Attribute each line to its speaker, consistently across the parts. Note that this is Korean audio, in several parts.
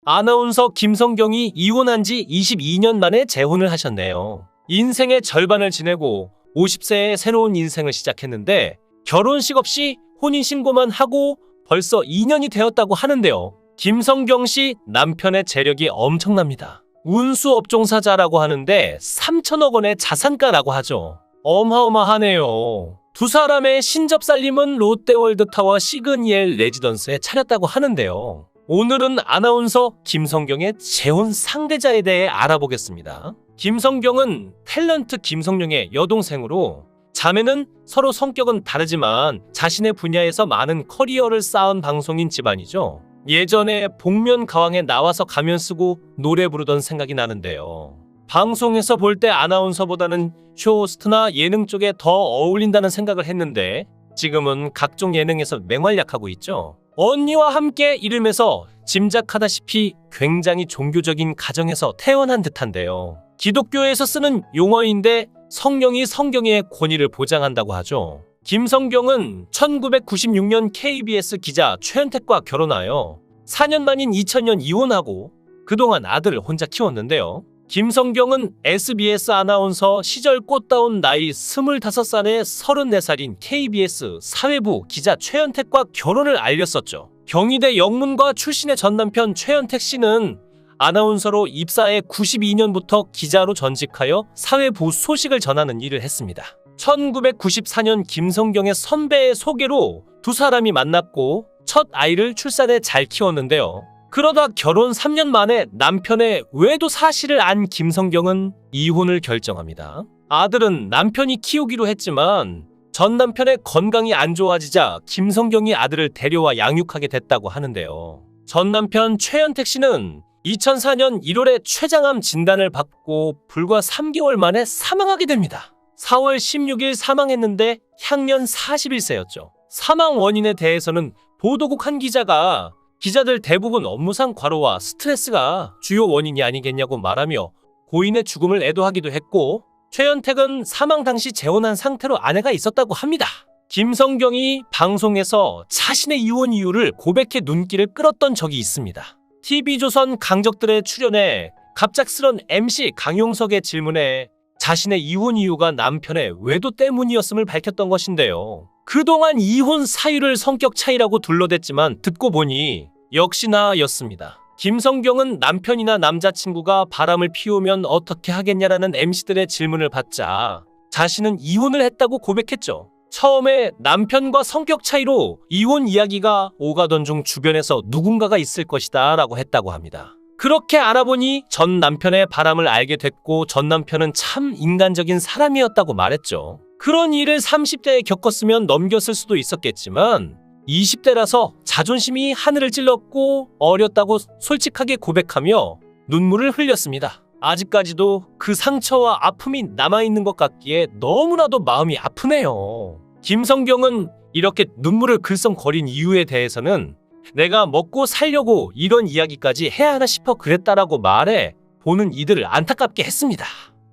Speaker 1: 아나운서 김성경이 이혼한 지 22년 만에 재혼을 하셨네요. 인생의 절반을 지내고 50세에 새로운 인생을 시작했는데 결혼식 없이 혼인신고만 하고 벌써 2년이 되었다고 하는데요. 김성경 씨 남편의 재력이 엄청납니다. 운수업종사자라고 하는데 3천억 원의 자산가라고 하죠. 어마어마하네요. 두 사람의 신접살림은 롯데월드타워 시그니엘 레지던스에 차렸다고 하는데요. 오늘은 아나운서 김성경의 재혼 상대자에 대해 알아보겠습니다. 김성경은 탤런트 김성령의 여동생으로 자매는 서로 성격은 다르지만 자신의 분야에서 많은 커리어를 쌓은 방송인 집안이죠. 예전에 복면가왕에 나와서 가면 쓰고 노래 부르던 생각이 나는데요. 방송에서 볼 때 아나운서보다는 쇼호스트나 예능 쪽에 더 어울린다는 생각을 했는데 지금은 각종 예능에서 맹활약하고 있죠. 언니와 함께 이름에서 짐작하다시피 굉장히 종교적인 가정에서 태어난 듯한데요. 기독교에서 쓰는 용어인데 성령이 성경의 권위를 보장한다고 하죠. 김성경은 1996년 KBS 기자 최현택과 결혼하여 4년 만인 2000년 이혼하고 그동안 아들을 혼자 키웠는데요. 김성경은 SBS 아나운서 시절 꽃다운 나이 25살에 34살인 KBS 사회부 기자 최현택과 결혼을 알렸었죠. 경희대 영문과 출신의 전 남편 최현택 씨는 아나운서로 입사해 92년부터 기자로 전직하여 사회부 소식을 전하는 일을 했습니다. 1994년 김성경의 선배의 소개로 두 사람이 만났고 첫 아이를 출산해 잘 키웠는데요. 그러다 결혼 3년 만에 남편의 외도 사실을 안 김성경은 이혼을 결정합니다. 아들은 남편이 키우기로 했지만 전 남편의 건강이 안 좋아지자 김성경이 아들을 데려와 양육하게 됐다고 하는데요. 전 남편 최현택 씨는 2004년 1월에 췌장암 진단을 받고 불과 3개월 만에 사망하게 됩니다. 4월 16일 사망했는데 향년 41세였죠. 사망 원인에 대해서는 보도국 한 기자가 기자들 대부분 업무상 과로와 스트레스가 주요 원인이 아니겠냐고 말하며 고인의 죽음을 애도하기도 했고 최현택은 사망 당시 재혼한 상태로 아내가 있었다고 합니다. 김성경이 방송에서 자신의 이혼 이유를 고백해 눈길을 끌었던 적이 있습니다. TV조선 강적들에 출연해 갑작스런 MC 강용석의 질문에 자신의 이혼 이유가 남편의 외도 때문이었음을 밝혔던 것인데요. 그동안 이혼 사유를 성격 차이라고 둘러댔지만 듣고 보니 역시나 였습니다. 김성경은 남편이나 남자친구가 바람을 피우면 어떻게 하겠냐라는 MC들의 질문을 받자 자신은 이혼을 했다고 고백했죠. 처음에 남편과 성격 차이로 이혼 이야기가 오가던 중 주변에서 누군가가 있을 것이다 라고 했다고 합니다. 그렇게 알아보니 전 남편의 바람을 알게 됐고 전 남편은 참 인간적인 사람이었다고 말했죠. 그런 일을 30대에 겪었으면 넘겼을 수도 있었겠지만 20대라서 자존심이 하늘을 찔렀고 어렸다고 솔직하게 고백하며 눈물을 흘렸습니다. 아직까지도 그 상처와 아픔이 남아있는 것 같기에 너무나도 마음이 아프네요. 김성경은 이렇게 눈물을 글썽거린 이유에 대해서는 내가 먹고 살려고 이런 이야기까지 해야 하나 싶어 그랬다라고 말해 보는 이들을 안타깝게 했습니다.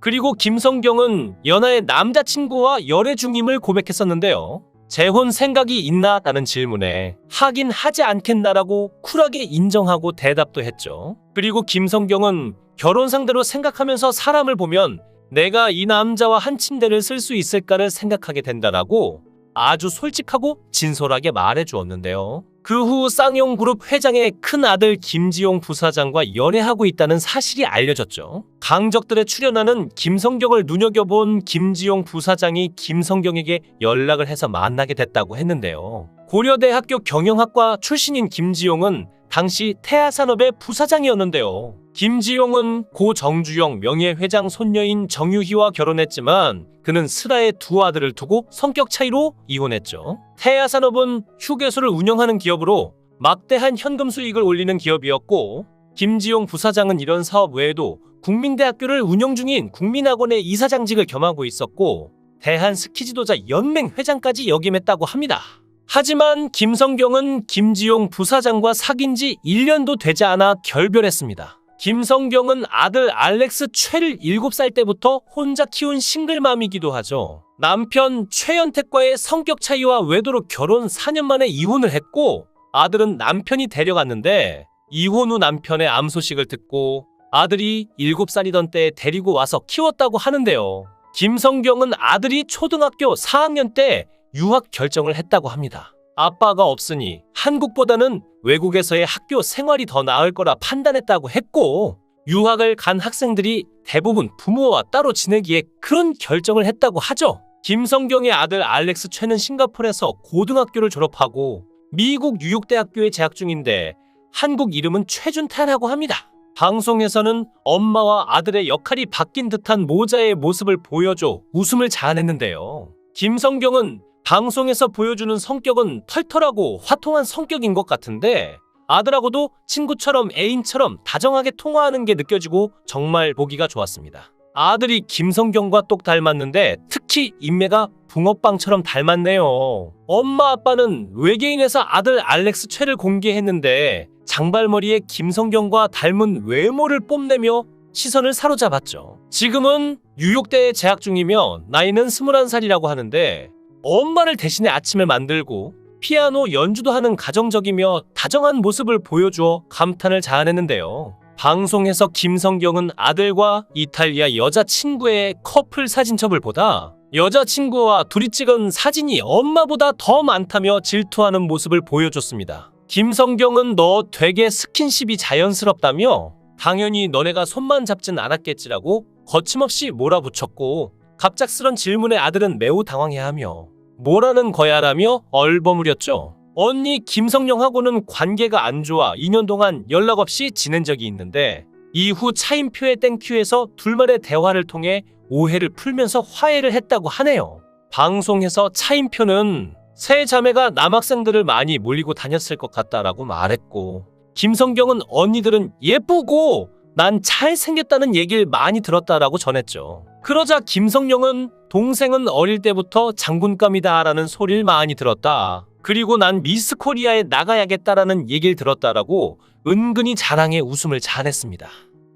Speaker 1: 그리고 김성경은 연하의 남자친구와 열애 중임을 고백했었는데요. 재혼 생각이 있나? 라는 질문에 하긴 하지 않겠나라고 쿨하게 인정하고 대답도 했죠. 그리고 김성경은 결혼 상대로 생각하면서 사람을 보면 내가 이 남자와 한 침대를 쓸 수 있을까를 생각하게 된다라고 아주 솔직하고 진솔하게 말해주었는데요. 그 후 쌍용그룹 회장의 큰아들 김지용 부사장과 연애하고 있다는 사실이 알려졌죠. 강적들에 출연하는 김성경을 눈여겨본 김지용 부사장이 김성경에게 연락을 해서 만나게 됐다고 했는데요. 고려대학교 경영학과 출신인 김지용은 당시 태아산업의 부사장이었는데요. 김지용은 고 정주영 명예회장 손녀인 정유희와 결혼했지만 그는 슬아의 두 아들을 두고 성격 차이로 이혼했죠. 태아산업은 휴게소를 운영하는 기업으로 막대한 현금 수익을 올리는 기업이었고 김지용 부사장은 이런 사업 외에도 국민대학교를 운영 중인 국민학원의 이사장직을 겸하고 있었고 대한스키지도자 연맹 회장까지 역임했다고 합니다. 하지만 김성경은 김지용 부사장과 사귄 지 1년도 되지 않아 결별했습니다. 김성경은 아들 알렉스 최를 7살 때부터 혼자 키운 싱글맘이기도 하죠. 남편 최현택과의 성격 차이와 외도로 결혼 4년 만에 이혼을 했고 아들은 남편이 데려갔는데 이혼 후 남편의 암 소식을 듣고 아들이 7살이던 때에 데리고 와서 키웠다고 하는데요. 김성경은 아들이 초등학교 4학년 때 유학 결정을 했다고 합니다. 아빠가 없으니 한국보다는 외국에서의 학교 생활이 더 나을 거라 판단했다고 했고, 유학을 간 학생들이 대부분 부모와 따로 지내기에 그런 결정을 했다고 하죠. 김성경의 아들 알렉스 최는 싱가포르에서 고등학교를 졸업하고 미국 뉴욕대학교에 재학 중인데 한국 이름은 최준태라고 합니다. 방송에서는 엄마와 아들의 역할이 바뀐 듯한 모자의 모습을 보여줘 웃음을 자아냈는데요. 김성경은 방송에서 보여주는 성격은 털털하고 화통한 성격인 것 같은데 아들하고도 친구처럼 애인처럼 다정하게 통화하는 게 느껴지고 정말 보기가 좋았습니다. 아들이 김성경과 똑 닮았는데 특히 인매가 붕어빵처럼 닮았네요. 엄마 아빠는 외계인에서 아들 알렉스 최를 공개했는데 장발머리에 김성경과 닮은 외모를 뽐내며 시선을 사로잡았죠. 지금은 뉴욕대에 재학 중이며 나이는 21살이라고 하는데 엄마를 대신해 아침을 만들고 피아노 연주도 하는 가정적이며 다정한 모습을 보여주어 감탄을 자아냈는데요. 방송에서 김성경은 아들과 이탈리아 여자친구의 커플 사진첩을 보다 여자친구와 둘이 찍은 사진이 엄마보다 더 많다며 질투하는 모습을 보여줬습니다. 김성경은 너 되게 스킨십이 자연스럽다며 당연히 너네가 손만 잡진 않았겠지라고 거침없이 몰아붙였고 갑작스런 질문에 아들은 매우 당황해하며 뭐라는 거야라며 얼버무렸죠. 언니 김성령하고는 관계가 안 좋아 2년 동안 연락 없이 지낸 적이 있는데 이후 차인표의 땡큐에서 둘만의 대화를 통해 오해를 풀면서 화해를 했다고 하네요. 방송에서 차인표는 세 자매가 남학생들을 많이 몰리고 다녔을 것 같다라고 말했고 김성경은 언니들은 예쁘고 난 잘생겼다는 얘기를 많이 들었다라고 전했죠. 그러자 김성령은 동생은 어릴 때부터 장군감이다 라는 소리를 많이 들었다. 그리고 난 미스 코리아에 나가야겠다라는 얘기를 들었다라고 은근히 자랑에 웃음을 자아냈습니다.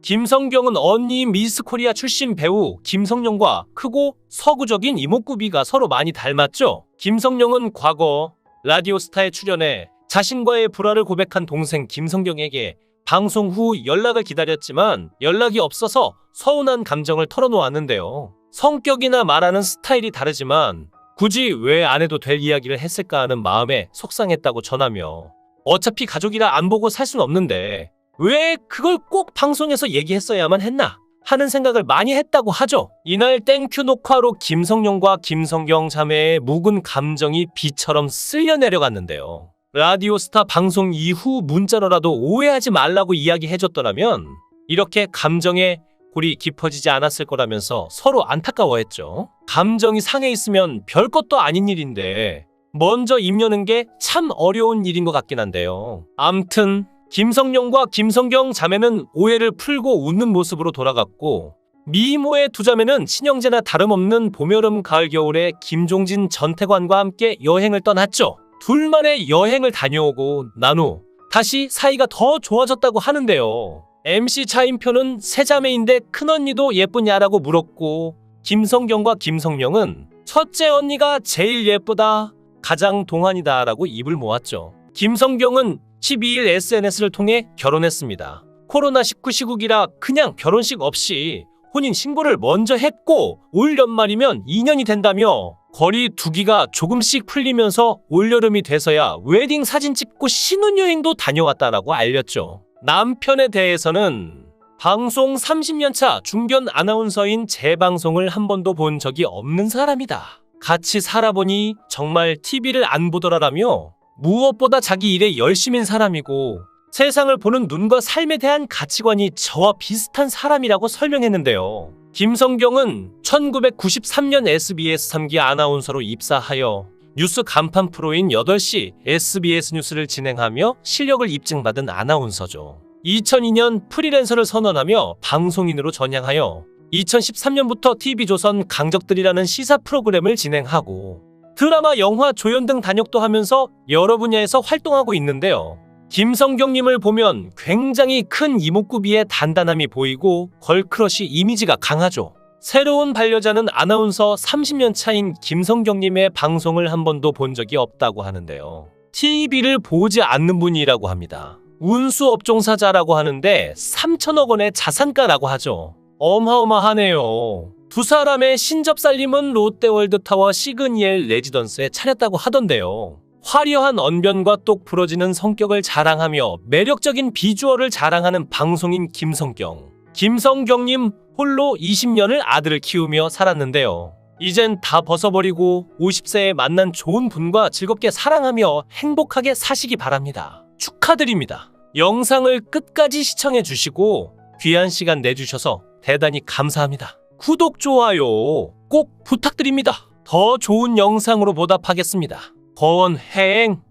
Speaker 1: 김성경은 언니 미스 코리아 출신 배우 김성령과 크고 서구적인 이목구비가 서로 많이 닮았죠. 김성령은 과거 라디오스타에 출연해 자신과의 불화를 고백한 동생 김성경에게 방송 후 연락을 기다렸지만 연락이 없어서 서운한 감정을 털어놓았는데요. 성격이나 말하는 스타일이 다르지만 굳이 왜 안 해도 될 이야기를 했을까 하는 마음에 속상했다고 전하며 어차피 가족이라 안 보고 살 순 없는데 왜 그걸 꼭 방송에서 얘기했어야만 했나 하는 생각을 많이 했다고 하죠. 이날 땡큐 녹화로 김성령과 김성경 자매의 묵은 감정이 비처럼 쓸려 내려갔는데요. 라디오스타 방송 이후 문자로라도 오해하지 말라고 이야기해줬더라면 이렇게 감정에 골이 깊어지지 않았을 거라면서 서로 안타까워했죠. 감정이 상해 있으면 별것도 아닌 일인데 먼저 입 여는 게 참 어려운 일인 것 같긴 한데요. 암튼 김성령과 김성경 자매는 오해를 풀고 웃는 모습으로 돌아갔고 미모의 두 자매는 친형제나 다름없는 봄, 여름, 가을, 겨울에 김종진, 전태관과 함께 여행을 떠났죠. 둘만의 여행을 다녀오고 난 후 다시 사이가 더 좋아졌다고 하는데요. MC 차인표는 세 자매인데 큰언니도 예쁘냐라고 물었고 김성경과 김성령은 첫째 언니가 제일 예쁘다, 가장 동안이다 라고 입을 모았죠. 김성경은 12일 SNS를 통해 결혼했습니다. 코로나19 시국이라 그냥 결혼식 없이 혼인 신고를 먼저 했고 올 연말이면 2년이 된다며 거리 두기가 조금씩 풀리면서 올여름이 돼서야 웨딩 사진 찍고 신혼여행도 다녀왔다라고 알렸죠. 남편에 대해서는 방송 30년차 중견 아나운서인 재방송을 한 번도 본 적이 없는 사람이다. 같이 살아보니 정말 TV를 안 보더라라며 무엇보다 자기 일에 열심인 사람이고 세상을 보는 눈과 삶에 대한 가치관이 저와 비슷한 사람이라고 설명했는데요. 김성경은 1993년 SBS 3기 아나운서로 입사하여 뉴스 간판 프로인 8시 SBS 뉴스를 진행하며 실력을 입증받은 아나운서죠. 2002년 프리랜서를 선언하며 방송인으로 전향하여 2013년부터 TV조선 강적들이라는 시사 프로그램을 진행하고 드라마, 영화, 조연 등 단역도 하면서 여러 분야에서 활동하고 있는데요. 김성경님을 보면 굉장히 큰 이목구비에 단단함이 보이고 걸크러쉬 이미지가 강하죠. 새로운 반려자는 아나운서 30년 차인 김성경님의 방송을 한 번도 본 적이 없다고 하는데요. TV를 보지 않는 분이라고 합니다. 운수 업종사자라고 하는데 3천억 원의 자산가라고 하죠. 어마어마하네요. 두 사람의 신접살림은 롯데월드타워 시그니엘 레지던스에 차렸다고 하던데요. 화려한 언변과 똑 부러지는 성격을 자랑하며 매력적인 비주얼을 자랑하는 방송인 김성경. 김성경님 홀로 20년을 아들을 키우며 살았는데요. 이젠 다 벗어버리고 50세에 만난 좋은 분과 즐겁게 사랑하며 행복하게 사시기 바랍니다. 축하드립니다. 영상을 끝까지 시청해 주시고 귀한 시간 내주셔서 대단히 감사합니다. 구독, 좋아요 꼭 부탁드립니다. 더 좋은 영상으로 보답하겠습니다. 거원행